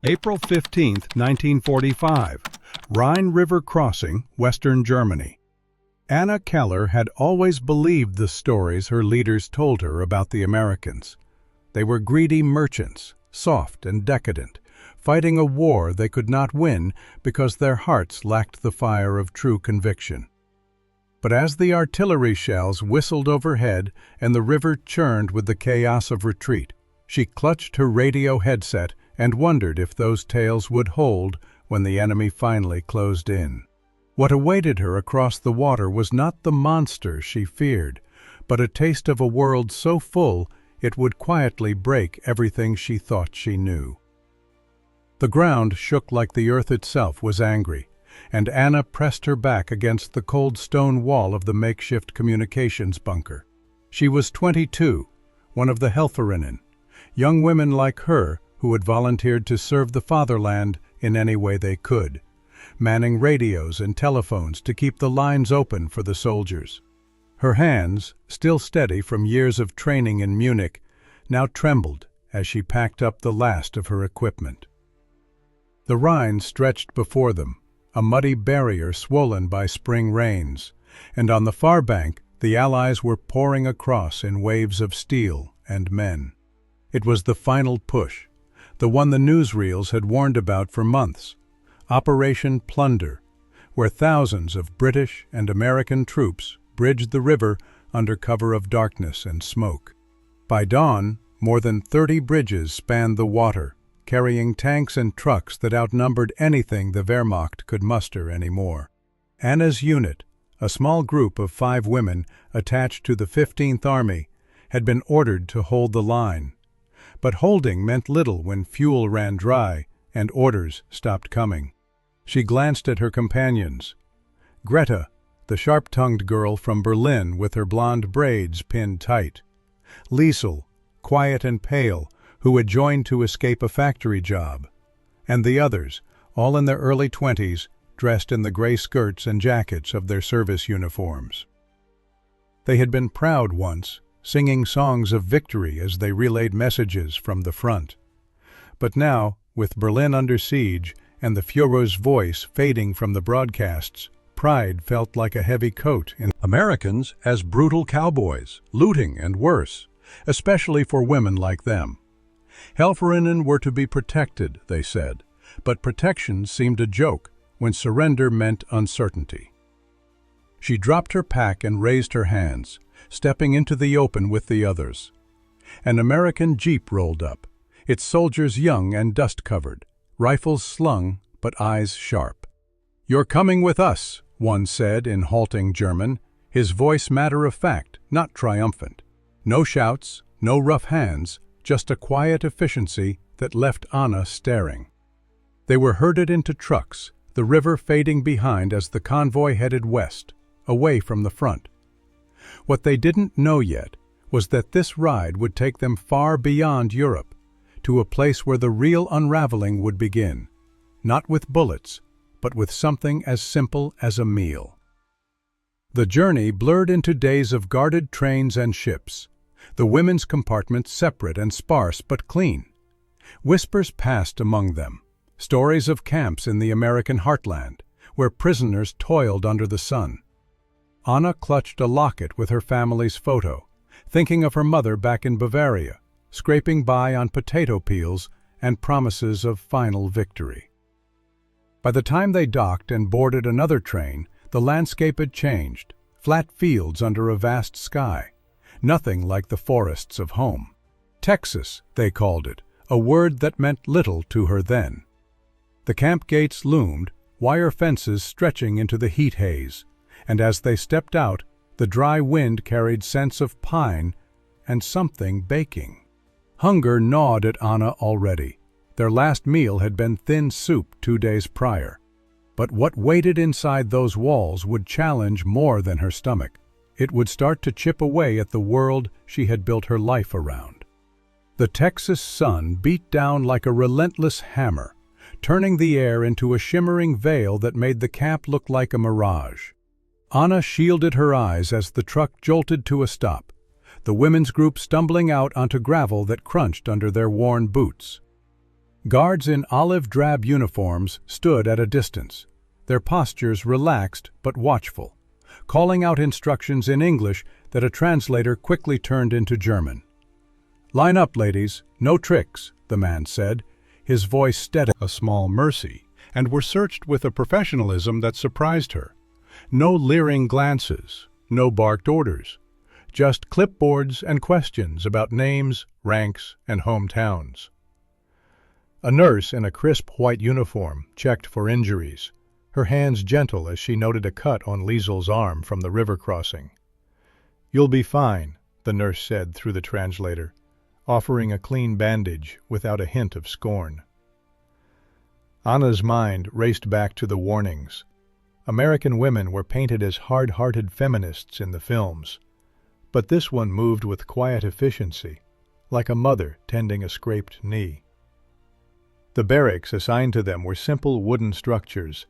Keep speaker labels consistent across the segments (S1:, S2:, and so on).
S1: April 15, 1945, Rhine River crossing, Western Germany. Anna Keller had always believed the stories her leaders told her about the Americans. They were greedy merchants, soft and decadent, fighting a war they could not win because their hearts lacked the fire of true conviction. But as the artillery shells whistled overhead and the river churned with the chaos of retreat, she clutched her radio headset and wondered if those tales would hold when the enemy finally closed in. What awaited her across the water was not the monster she feared, but a taste of a world so full it would quietly break everything she thought she knew. The ground shook like the earth itself was angry, and Anna pressed her back against the cold stone wall of the makeshift communications bunker. She was 22, one of the Helferinnen, young women like her who had volunteered to serve the fatherland in any way they could, manning radios and telephones to keep the lines open for the soldiers. Her hands, still steady from years of training in Munich, now trembled as she packed up the last of her equipment. The Rhine stretched before them, a muddy barrier swollen by spring rains, and on the far bank the Allies were pouring across in waves of steel and men. It was the final push, the one the newsreels had warned about for months, Operation Plunder, where thousands of British and American troops bridged the river under cover of darkness and smoke. By dawn, more than 30 bridges spanned the water, carrying tanks and trucks that outnumbered anything the Wehrmacht could muster anymore. Anna's unit, a small group of 5 women attached to the 15th Army, had been ordered to hold the line. But holding meant little when fuel ran dry and orders stopped coming. She glanced at her companions. Greta, the sharp-tongued girl from Berlin with her blonde braids pinned tight. Liesel, quiet and pale, who had joined to escape a factory job. And the others, all in their early 20s, dressed in the gray skirts and jackets of their service uniforms. They had been proud once, singing songs of victory as they relayed messages from the front. But now, with Berlin under siege and the Führer's voice fading from the broadcasts, pride felt like a heavy coat in Americans as brutal cowboys, looting and worse, especially for women like them. Helferinnen were to be protected, they said, but protection seemed a joke when surrender meant uncertainty. She dropped her pack and raised her hands, stepping into the open with the others. An American jeep rolled up, its soldiers young and dust-covered, rifles slung but eyes sharp. "You're coming with us," one said in halting German, his voice matter-of-fact, not triumphant. No shouts, no rough hands, just a quiet efficiency that left Anna staring. They were herded into trucks, the river fading behind as the convoy headed west, away from the front. What they didn't know yet was that this ride would take them far beyond Europe, to a place where the real unraveling would begin, not with bullets, but with something as simple as a meal. The journey blurred into days of guarded trains and ships, the women's compartments separate and sparse but clean. Whispers passed among them, stories of camps in the American heartland, where prisoners toiled under the sun. Anna clutched a locket with her family's photo, thinking of her mother back in Bavaria, scraping by on potato peels and promises of final victory. By the time they docked and boarded another train, the landscape had changed, flat fields under a vast sky, nothing like the forests of home. Texas, they called it, a word that meant little to her then. The camp gates loomed, wire fences stretching into the heat haze, and as they stepped out, the dry wind carried scents of pine and something baking. Hunger gnawed at Anna already. Their last meal had been thin soup 2 days prior. But what waited inside those walls would challenge more than her stomach. It would start to chip away at the world she had built her life around. The Texas sun beat down like a relentless hammer, turning the air into a shimmering veil that made the camp look like a mirage. Anna shielded her eyes as the truck jolted to a stop, the women's group stumbling out onto gravel that crunched under their worn boots. Guards in olive-drab uniforms stood at a distance, their postures relaxed but watchful, calling out instructions in English that a translator quickly turned into German. "Line up, ladies, no tricks," the man said, his voice steady. A small mercy, and were searched with a professionalism that surprised her. No leering glances, no barked orders, just clipboards and questions about names, ranks, and hometowns. A nurse in a crisp white uniform checked for injuries, her hands gentle as she noted a cut on Liesel's arm from the river crossing. "You'll be fine," the nurse said through the translator, offering a clean bandage without a hint of scorn. Anna's mind raced back to the warnings. American women were painted as hard-hearted feminists in the films, but this one moved with quiet efficiency, like a mother tending a scraped knee. The barracks assigned to them were simple wooden structures,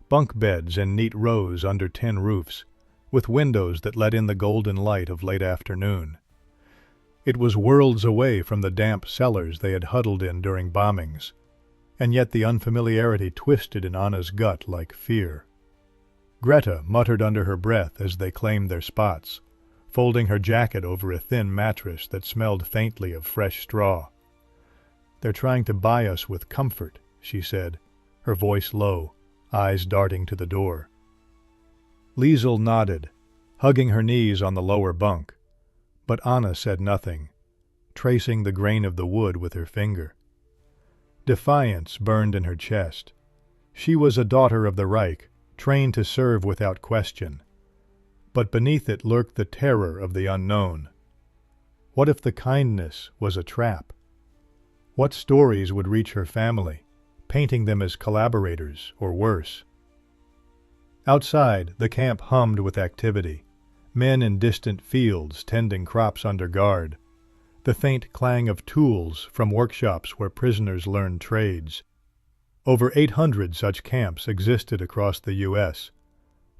S1: bunk beds in neat rows under tin roofs, with windows that let in the golden light of late afternoon. It was worlds away from the damp cellars they had huddled in during bombings, and yet the unfamiliarity twisted in Anna's gut like fear. Greta muttered under her breath as they claimed their spots, folding her jacket over a thin mattress that smelled faintly of fresh straw. "They're trying to buy us with comfort," she said, her voice low, eyes darting to the door. Liesel nodded, hugging her knees on the lower bunk, but Anna said nothing, tracing the grain of the wood with her finger. Defiance burned in her chest. She was a daughter of the Reich, trained to serve without question, but beneath it lurked the terror of the unknown. What if the kindness was a trap? What stories would reach her family, painting them as collaborators, or worse? Outside, the camp hummed with activity, men in distant fields tending crops under guard, the faint clang of tools from workshops where prisoners learned trades. Over 800 such camps existed across the U.S.,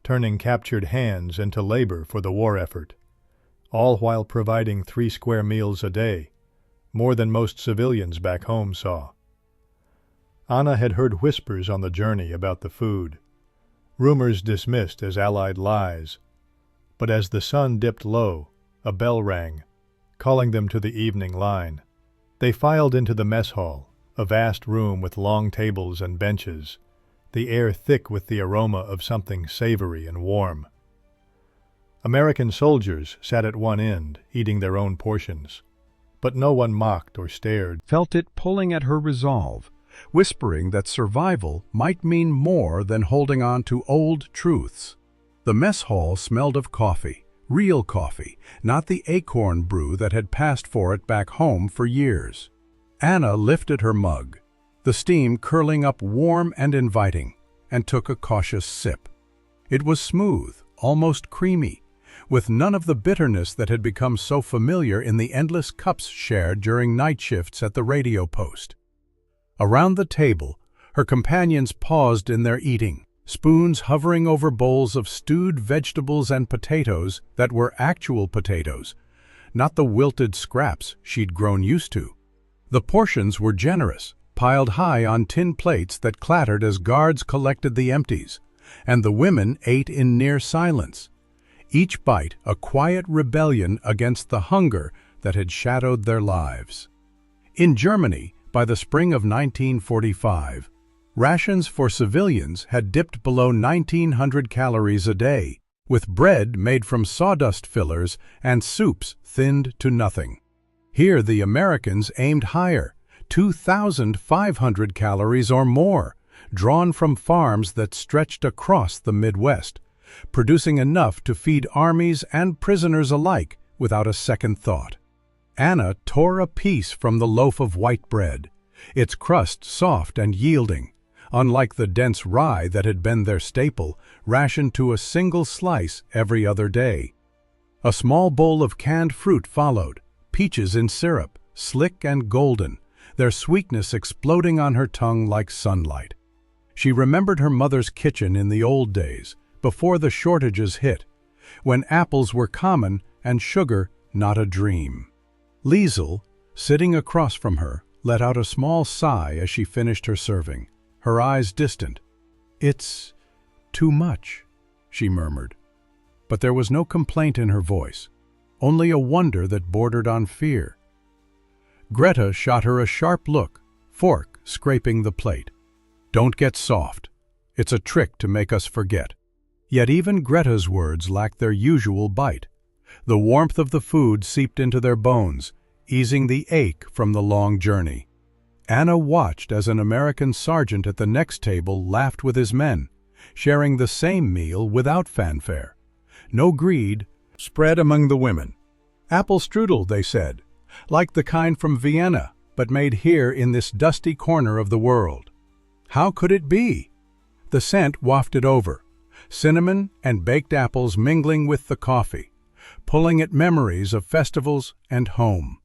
S1: turning captured hands into labor for the war effort, all while providing 3 square meals a day, more than most civilians back home saw. Anna had heard whispers on the journey about the food, rumors dismissed as Allied lies, but as the sun dipped low, a bell rang, calling them to the evening line. They filed into the mess hall, a vast room with long tables and benches, the air thick with the aroma of something savory and warm. American soldiers sat at one end, eating their own portions, but no one mocked or stared. Felt it pulling at her resolve, whispering that survival might mean more than holding on to old truths. The mess hall smelled of coffee, real coffee, not the acorn brew that had passed for it back home for years. Anna lifted her mug, the steam curling up warm and inviting, and took a cautious sip. It was smooth, almost creamy, with none of the bitterness that had become so familiar in the endless cups shared during night shifts at the radio post. Around the table, her companions paused in their eating, spoons hovering over bowls of stewed vegetables and potatoes that were actual potatoes, not the wilted scraps she'd grown used to. The portions were generous, piled high on tin plates that clattered as guards collected the empties, and the women ate in near silence, each bite a quiet rebellion against the hunger that had shadowed their lives. In Germany, by the spring of 1945, rations for civilians had dipped below 1,900 calories a day, with bread made from sawdust fillers and soups thinned to nothing. Here the Americans aimed higher, 2,500 calories or more, drawn from farms that stretched across the Midwest, producing enough to feed armies and prisoners alike without a second thought. Anna tore a piece from the loaf of white bread, its crust soft and yielding, unlike the dense rye that had been their staple, rationed to a single slice every other day. A small bowl of canned fruit followed, peaches in syrup, slick and golden, their sweetness exploding on her tongue like sunlight. She remembered her mother's kitchen in the old days, before the shortages hit, when apples were common and sugar not a dream. Liesel, sitting across from her, let out a small sigh as she finished her serving, her eyes distant. "It's too much," she murmured. But there was no complaint in her voice, only a wonder that bordered on fear. Greta shot her a sharp look, fork scraping the plate. "Don't get soft. It's a trick to make us forget." Yet even Greta's words lacked their usual bite. The warmth of the food seeped into their bones, easing the ache from the long journey. Anna watched as an American sergeant at the next table laughed with his men, sharing the same meal without fanfare. No greed spread among the women. "Apple strudel," they said, "like the kind from Vienna, but made here in this dusty corner of the world." How could it be? The scent wafted over, cinnamon and baked apples mingling with the coffee, pulling at memories of festivals and home.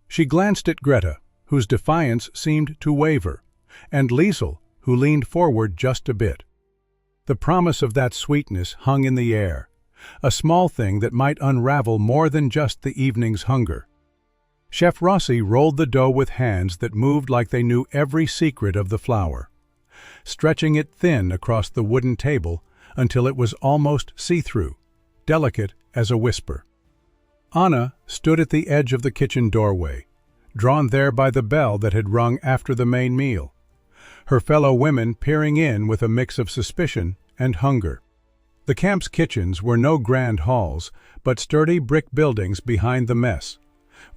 S1: She glanced at Greta, whose defiance seemed to waver, and Liesel, who leaned forward just a bit. The promise of that sweetness hung in the air, a small thing that might unravel more than just the evening's hunger. Chef Rossi rolled the dough with hands that moved like they knew every secret of the flour, stretching it thin across the wooden table until it was almost see-through, delicate as a whisper. Anna stood at the edge of the kitchen doorway, drawn there by the bell that had rung after the main meal, her fellow women peering in with a mix of suspicion and hunger. The camp's kitchens were no grand halls, but sturdy brick buildings behind the mess,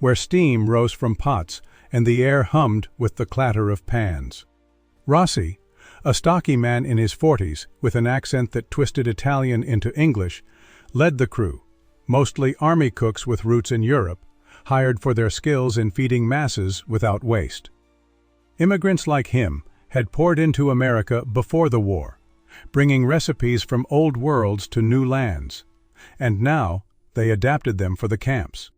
S1: where steam rose from pots and the air hummed with the clatter of pans. Rossi, a stocky man in his 40s with an accent that twisted Italian into English, led the crew, mostly army cooks with roots in Europe, hired for their skills in feeding masses without waste. Immigrants like him had poured into America before the war, bringing recipes from old worlds to new lands, and now they adapted them for the camps.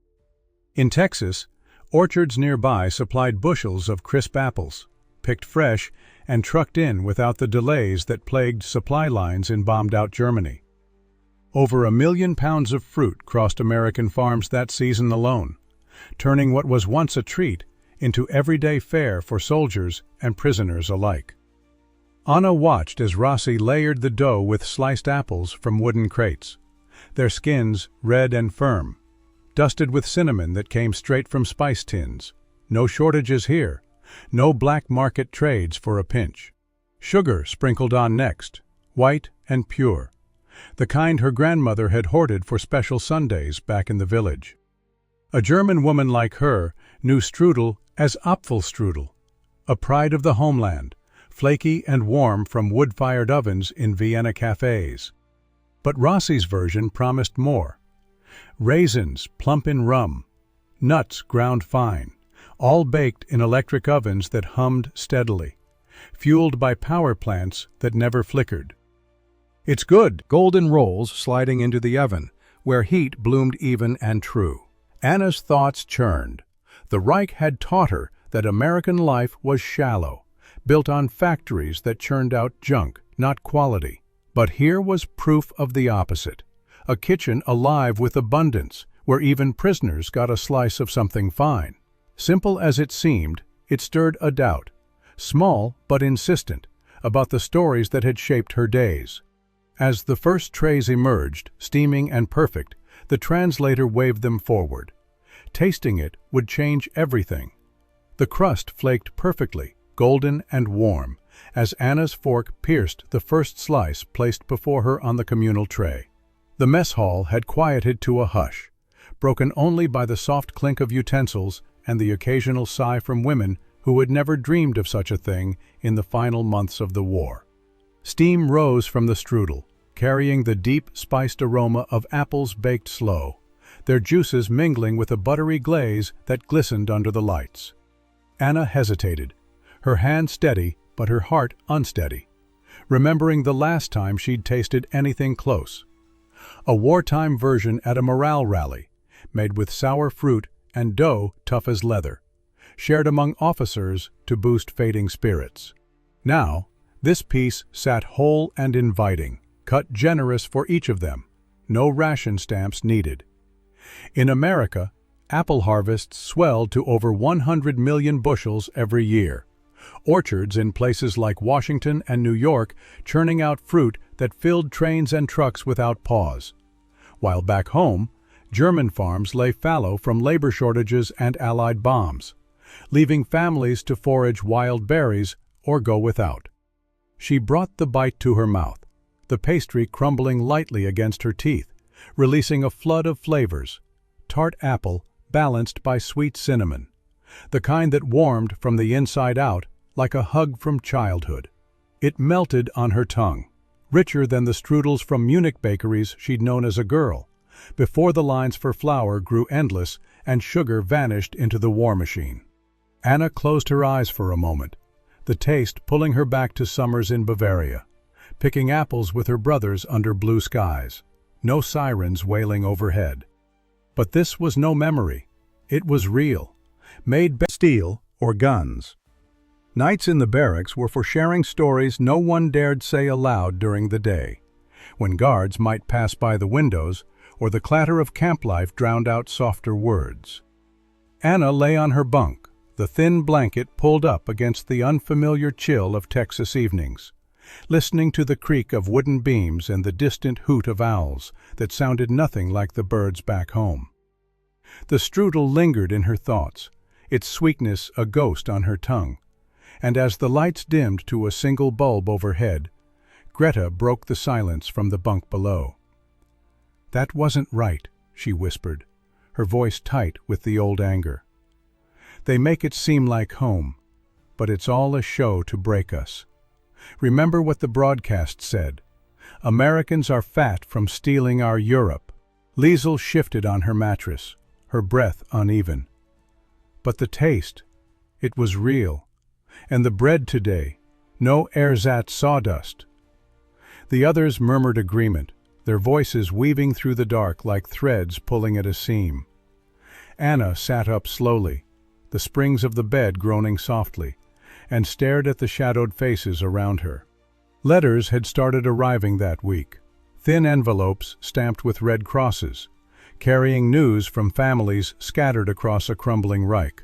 S1: In Texas, orchards nearby supplied bushels of crisp apples, picked fresh and trucked in without the delays that plagued supply lines in bombed-out Germany. Over 1 million pounds of fruit crossed American farms that season alone, turning what was once a treat into everyday fare for soldiers and prisoners alike. Anna watched as Rossi layered the dough with sliced apples from wooden crates, their skins red and firm, dusted with cinnamon that came straight from spice tins. No shortages here, no black market trades for a pinch. Sugar sprinkled on next, white and pure, the kind her grandmother had hoarded for special Sundays back in the village. A German woman like her knew strudel as Apfelstrudel, a pride of the homeland, flaky and warm from wood-fired ovens in Vienna cafes. But Rossi's version promised more. Raisins plump in rum, nuts ground fine, all baked in electric ovens that hummed steadily, fueled by power plants that never flickered. "It's good," golden rolls sliding into the oven, where heat bloomed even and true. Anna's thoughts churned. The Reich had taught her that American life was shallow, built on factories that churned out junk, not quality. But here was proof of the opposite. A kitchen alive with abundance, where even prisoners got a slice of something fine. Simple as it seemed, it stirred a doubt, small but insistent, about the stories that had shaped her days. As the first trays emerged, steaming and perfect, the translator waved them forward. Tasting it would change everything. The crust flaked perfectly, golden and warm, as Anna's fork pierced the first slice placed before her on the communal tray. The mess hall had quieted to a hush, broken only by the soft clink of utensils and the occasional sigh from women who had never dreamed of such a thing in the final months of the war. Steam rose from the strudel, carrying the deep, spiced aroma of apples baked slow, their juices mingling with a buttery glaze that glistened under the lights. Anna hesitated, her hand steady but her heart unsteady, remembering the last time she'd tasted anything close. A wartime version at a morale rally, made with sour fruit and dough tough as leather, shared among officers to boost fading spirits. Now, this piece sat whole and inviting, cut generous for each of them, no ration stamps needed. In America, apple harvests swelled to over 100 million bushels every year. Orchards in places like Washington and New York churning out fruit that filled trains and trucks without pause. While back home, German farms lay fallow from labor shortages and Allied bombs, leaving families to forage wild berries or go without. She brought the bite to her mouth, the pastry crumbling lightly against her teeth, releasing a flood of flavors: tart apple balanced by sweet cinnamon, the kind that warmed from the inside out like a hug from childhood. It melted on her tongue, richer than the strudels from Munich bakeries she'd known as a girl, before the lines for flour grew endless and sugar vanished into the war machine. Anna closed her eyes for a moment, the taste pulling her back to summers in Bavaria, picking apples with her brothers under blue skies, no sirens wailing overhead. But this was no memory. It was real, made by steel or guns. Nights in the barracks were for sharing stories no one dared say aloud during the day, when guards might pass by the windows or the clatter of camp life drowned out softer words. Anna lay on her bunk, the thin blanket pulled up against the unfamiliar chill of Texas evenings, listening to the creak of wooden beams and the distant hoot of owls that sounded nothing like the birds back home. The strudel lingered in her thoughts, its sweetness a ghost on her tongue, and as the lights dimmed to a single bulb overhead, Greta broke the silence from the bunk below. "That wasn't right," she whispered, her voice tight with the old anger. "They make it seem like home, but it's all a show to break us. Remember what the broadcast said. Americans are fat from stealing our Europe." Liesel shifted on her mattress, her breath uneven. But the taste, it was real. And the bread today, no ersatz sawdust. The others murmured agreement, their voices weaving through the dark like threads pulling at a seam. Anna sat up slowly, the springs of the bed groaning softly, and stared at the shadowed faces around her. Letters had started arriving that week, thin envelopes stamped with red crosses, carrying news from families scattered across a crumbling Reich.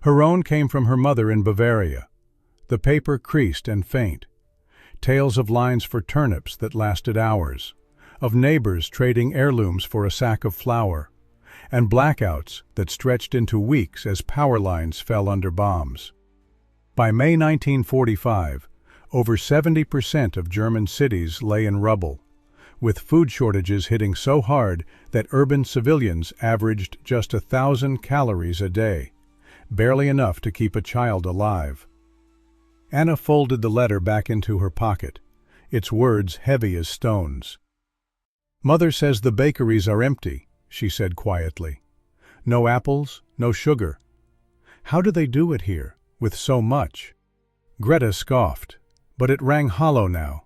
S1: Her own came from her mother in Bavaria, the paper creased and faint, tales of lines for turnips that lasted hours, of neighbors trading heirlooms for a sack of flour, and blackouts that stretched into weeks as power lines fell under bombs. By May 1945, over 70% of German cities lay in rubble, with food shortages hitting so hard that urban civilians averaged just 1,000 calories a day, barely enough to keep a child alive. Anna folded the letter back into her pocket, its words heavy as stones. "Mother says the bakeries are empty," she said quietly. "No apples, no sugar. How do they do it here, with so much?" Greta scoffed, but it rang hollow now,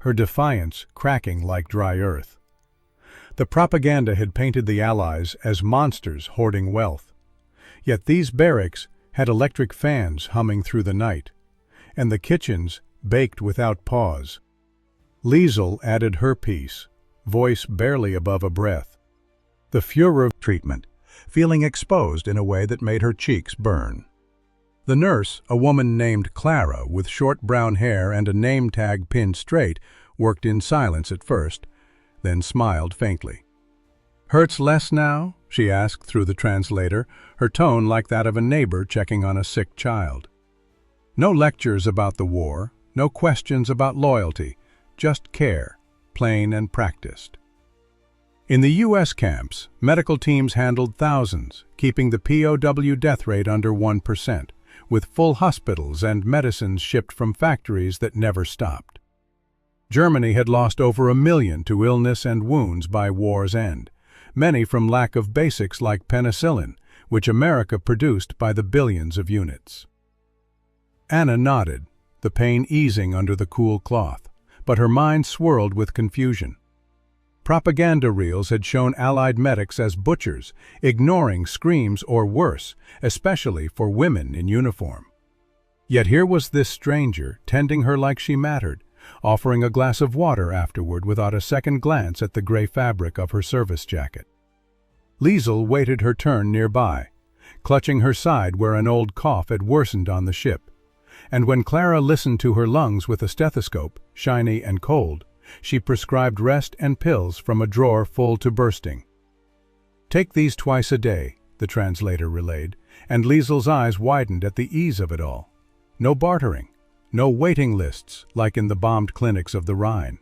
S1: her defiance cracking like dry earth. The propaganda had painted the Allies as monsters hoarding wealth. Yet these barracks had electric fans humming through the night, and the kitchens baked without pause. Liesel added her piece, voice barely above a breath. The Führer treatment, feeling exposed in a way that made her cheeks burn. The nurse, a woman named Clara with short brown hair and a name tag pinned straight, worked in silence at first, then smiled faintly. "Hurts less now?" she asked through the translator, her tone like that of a neighbor checking on a sick child. No lectures about the war, no questions about loyalty, just care, plain and practiced. In the U.S. camps, medical teams handled thousands, keeping the POW death rate under 1%, with full hospitals and medicines shipped from factories that never stopped. Germany had lost over 1 million to illness and wounds by war's end, many from lack of basics like penicillin, which America produced by the billions of units. Anna nodded, the pain easing under the cool cloth, but her mind swirled with confusion. Propaganda reels had shown Allied medics as butchers, ignoring screams or worse, especially for women in uniform. Yet here was this stranger, tending her like she mattered, offering a glass of water afterward without a second glance at the gray fabric of her service jacket. Liesel waited her turn nearby, clutching her side where an old cough had worsened on the ship. And when Clara listened to her lungs with a stethoscope, shiny and cold, she prescribed rest and pills from a drawer full to bursting. "Take these twice a day," the translator relayed, and Liesel's eyes widened at the ease of it all. No bartering, no waiting lists like in the bombed clinics of the Rhine.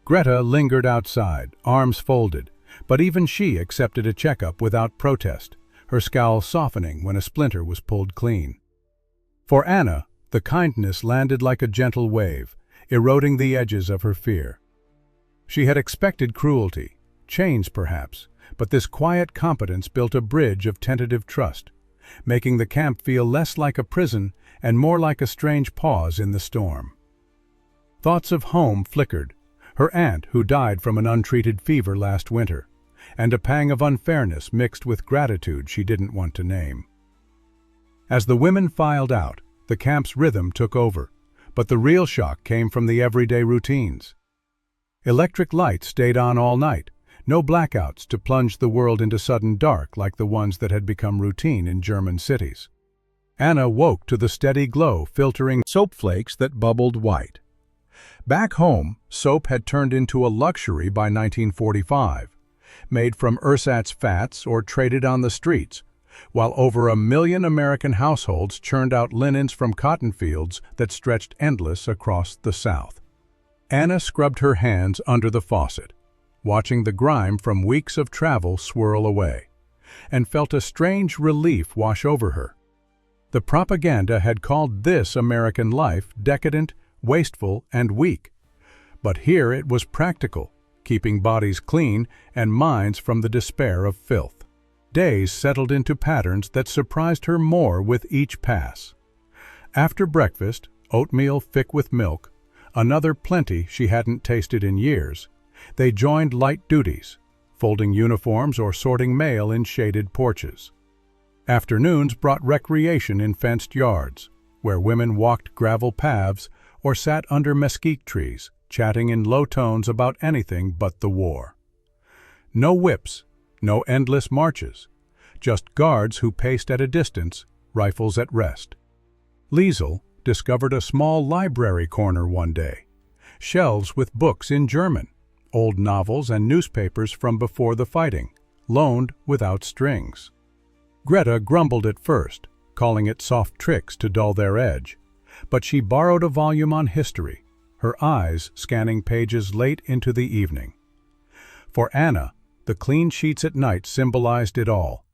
S1: Greta lingered outside, arms folded, but even she accepted a checkup without protest, her scowl softening when a splinter was pulled clean. For Anna, the kindness landed like a gentle wave, eroding the edges of her fear. She had expected cruelty, chains perhaps, but this quiet competence built a bridge of tentative trust, making the camp feel less like a prison and more like a strange pause in the storm. Thoughts of home flickered, her aunt who died from an untreated fever last winter, and a pang of unfairness mixed with gratitude she didn't want to name. As the women filed out, the camp's rhythm took over, but the real shock came from the everyday routines. Electric lights stayed on all night, no blackouts to plunge the world into sudden dark like the ones that had become routine in German cities. Anna woke to the steady glow filtering soap flakes that bubbled white. Back home, soap had turned into a luxury by 1945, made from ersatz fats or traded on the streets, while over 1 million American households churned out linens from cotton fields that stretched endless across the South. Anna scrubbed her hands under the faucet, watching the grime from weeks of travel swirl away, and felt a strange relief wash over her. The propaganda had called this American life decadent, wasteful, and weak. But here it was practical, keeping bodies clean and minds from the despair of filth. Days settled into patterns that surprised her more with each pass. After breakfast, oatmeal thick with milk, another plenty she hadn't tasted in years, they joined light duties, folding uniforms or sorting mail in shaded porches. Afternoons brought recreation in fenced yards, where women walked gravel paths or sat under mesquite trees, chatting in low tones about anything but the war. No whips, no endless marches, just guards who paced at a distance, rifles at rest. Liesel discovered a small library corner one day, shelves with books in German, old novels and newspapers from before the fighting, loaned without strings. Greta grumbled at first, calling it soft tricks to dull their edge, but she borrowed a volume on history, her eyes scanning pages late into the evening. For Anna, the clean sheets at night symbolized it all,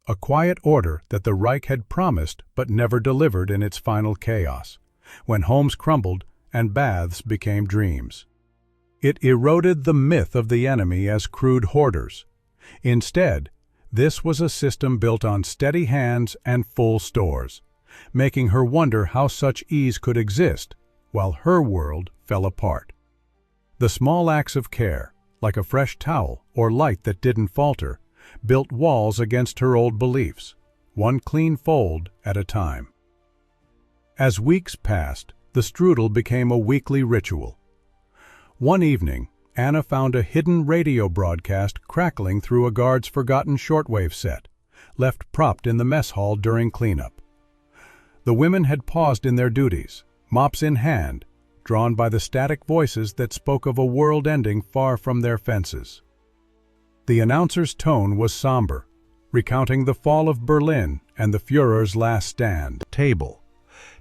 S1: a quiet order that the Reich had promised but never delivered in its final chaos, when homes crumbled and baths became dreams. It eroded the myth of the enemy as crude hoarders. Instead, this was a system built on steady hands and full stores, making her wonder how such ease could exist while her world fell apart. The small acts of care, like a fresh towel or light that didn't falter, built walls against her old beliefs, one clean fold at a time. As weeks passed, the strudel became a weekly ritual. One evening, Anna found a hidden radio broadcast crackling through a guard's forgotten shortwave set, left propped in the mess hall during cleanup. The women had paused in their duties, mops in hand, drawn by the static voices that spoke of a world ending far from their fences. The announcer's tone was somber, recounting the fall of Berlin and the Führer's last stand. Table,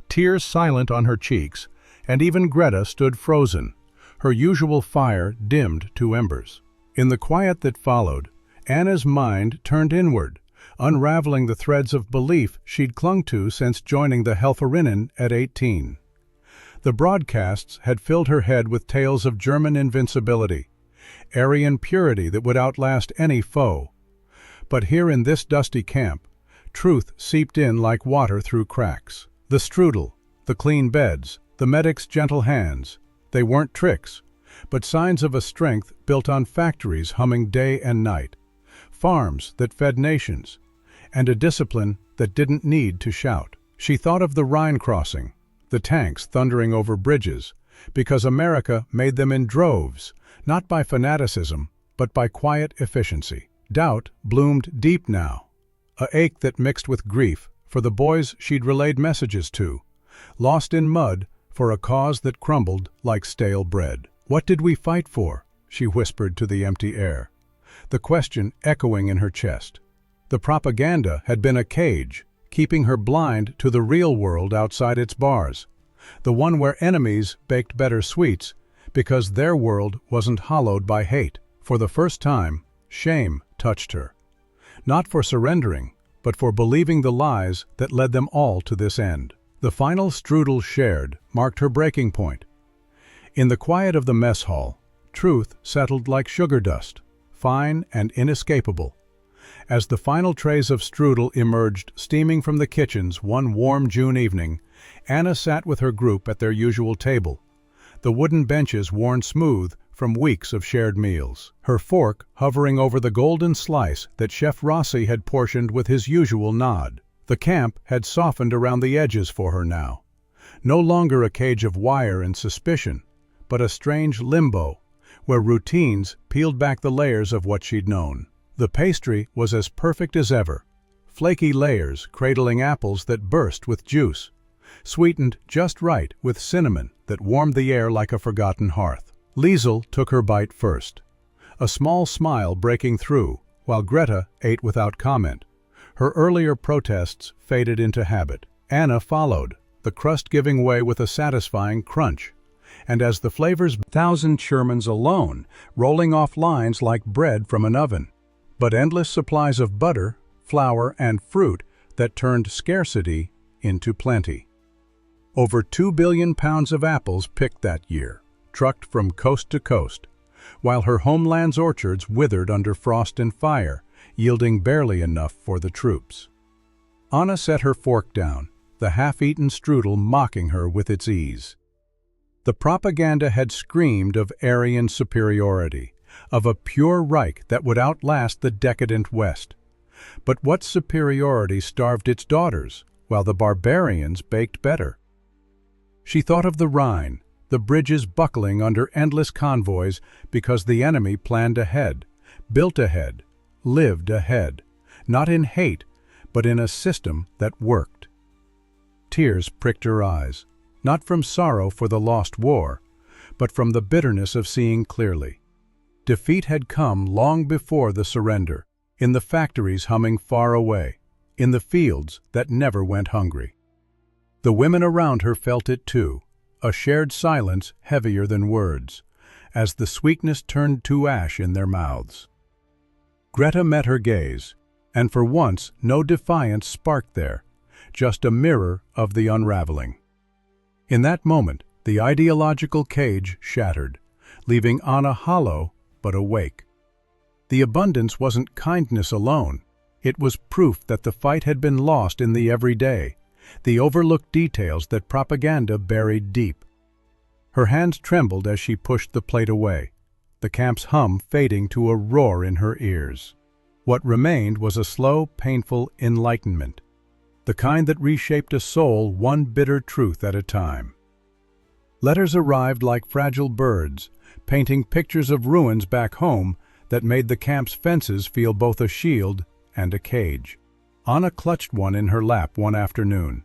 S1: tears silent on her cheeks, and even Greta stood frozen, her usual fire dimmed to embers. In the quiet that followed, Anna's mind turned inward, unraveling the threads of belief she'd clung to since joining the Helferinnen at 18. The broadcasts had filled her head with tales of German invincibility, Aryan purity that would outlast any foe. But here in this dusty camp, truth seeped in like water through cracks. The strudel, the clean beds, the medics' gentle hands, they weren't tricks, but signs of a strength built on factories humming day and night, farms that fed nations, and a discipline that didn't need to shout. She thought of the Rhine crossing, the tanks thundering over bridges, because America made them in droves, not by fanaticism, but by quiet efficiency. Doubt bloomed deep now, a ache that mixed with grief for the boys she'd relayed messages to, lost in mud for a cause that crumbled like stale bread. "What did we fight for?" she whispered to the empty air, the question echoing in her chest. The propaganda had been a cage, keeping her blind to the real world outside its bars, the one where enemies baked better sweets because their world wasn't hollowed by hate. For the first time, shame touched her, not for surrendering, but for believing the lies that led them all to this end. The final strudel shared marked her breaking point. In the quiet of the mess hall, truth settled like sugar dust, fine and inescapable. As the final trays of strudel emerged steaming from the kitchens one warm June evening, Anna sat with her group at their usual table, the wooden benches worn smooth from weeks of shared meals, her fork hovering over the golden slice that Chef Rossi had portioned with his usual nod. The camp had softened around the edges for her now. No longer a cage of wire and suspicion, but a strange limbo, where routines peeled back the layers of what she'd known. The pastry was as perfect as ever, flaky layers cradling apples that burst with juice, sweetened just right with cinnamon that warmed the air like a forgotten hearth. Liesel took her bite first, a small smile breaking through, while Greta ate without comment. Her earlier protests faded into habit. Anna followed, the crust giving way with a satisfying crunch, and as the flavors 1,000 Shermans alone, rolling off lines like bread from an oven, but endless supplies of butter, flour, and fruit that turned scarcity into plenty. Over 2 billion pounds of apples picked that year, trucked from coast to coast, while her homeland's orchards withered under frost and fire, yielding barely enough for the troops. Anna set her fork down, the half-eaten strudel mocking her with its ease. The propaganda had screamed of Aryan superiority, of a pure Reich that would outlast the decadent West. But what superiority starved its daughters, while the barbarians baked better? She thought of the Rhine, the bridges buckling under endless convoys because the enemy planned ahead, built ahead, lived ahead, not in hate, but in a system that worked. Tears pricked her eyes, not from sorrow for the lost war, but from the bitterness of seeing clearly. Defeat had come long before the surrender, in the factories humming far away, in the fields that never went hungry. The women around her felt it too, a shared silence heavier than words, as the sweetness turned to ash in their mouths. Greta met her gaze, and for once no defiance sparked there, just a mirror of the unraveling. In that moment, the ideological cage shattered, leaving Anna hollow but awake. The abundance wasn't kindness alone. It was proof that the fight had been lost in the everyday, the overlooked details that propaganda buried deep. Her hands trembled as she pushed the plate away, the camp's hum fading to a roar in her ears. What remained was a slow, painful enlightenment, the kind that reshaped a soul one bitter truth at a time. Letters arrived like fragile birds, painting pictures of ruins back home that made the camp's fences feel both a shield and a cage. Anna clutched one in her lap one afternoon,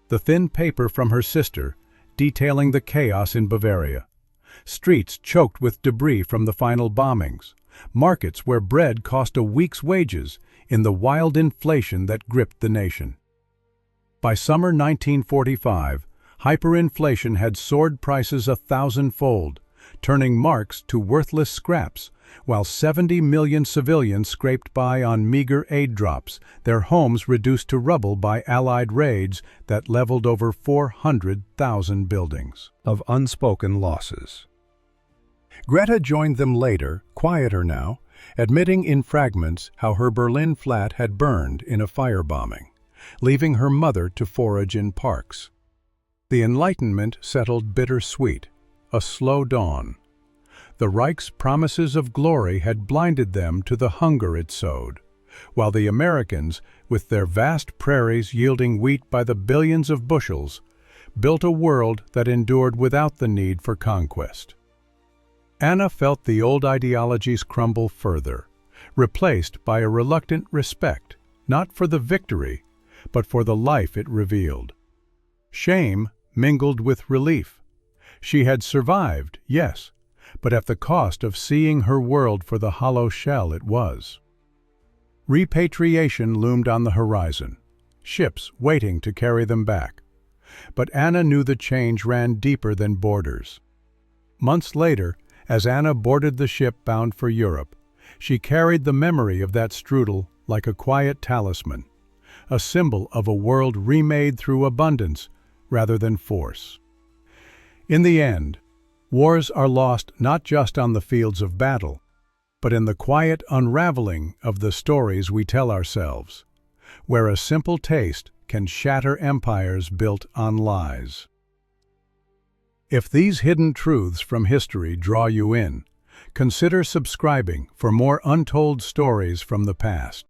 S1: the thin paper from her sister detailing the chaos in Bavaria. Streets choked with debris from the final bombings, markets where bread cost a week's wages in the wild inflation that gripped the nation. By summer 1945, hyperinflation had soared prices 1,000-fold, turning marks to worthless scraps, while 70 million civilians scraped by on meager aid drops, their homes reduced to rubble by Allied raids that leveled over 400,000 buildings. Of unspoken losses. Greta joined them later, quieter now, admitting in fragments how her Berlin flat had burned in a firebombing, leaving her mother to forage in parks. The Enlightenment settled bittersweet, a slow dawn. The Reich's promises of glory had blinded them to the hunger it sowed, while the Americans, with their vast prairies yielding wheat by the billions of bushels, built a world that endured without the need for conquest. Anna felt the old ideologies crumble further, replaced by a reluctant respect, not for the victory, but for the life it revealed. Shame mingled with relief. She had survived, yes, but at the cost of seeing her world for the hollow shell it was. Repatriation loomed on the horizon, ships waiting to carry them back. But Anna knew the change ran deeper than borders. Months later, as Anna boarded the ship bound for Europe, she carried the memory of that strudel like a quiet talisman, a symbol of a world remade through abundance rather than force. In the end, wars are lost not just on the fields of battle, but in the quiet unraveling of the stories we tell ourselves, where a simple taste can shatter empires built on lies. If these hidden truths from history draw you in, consider subscribing for more untold stories from the past.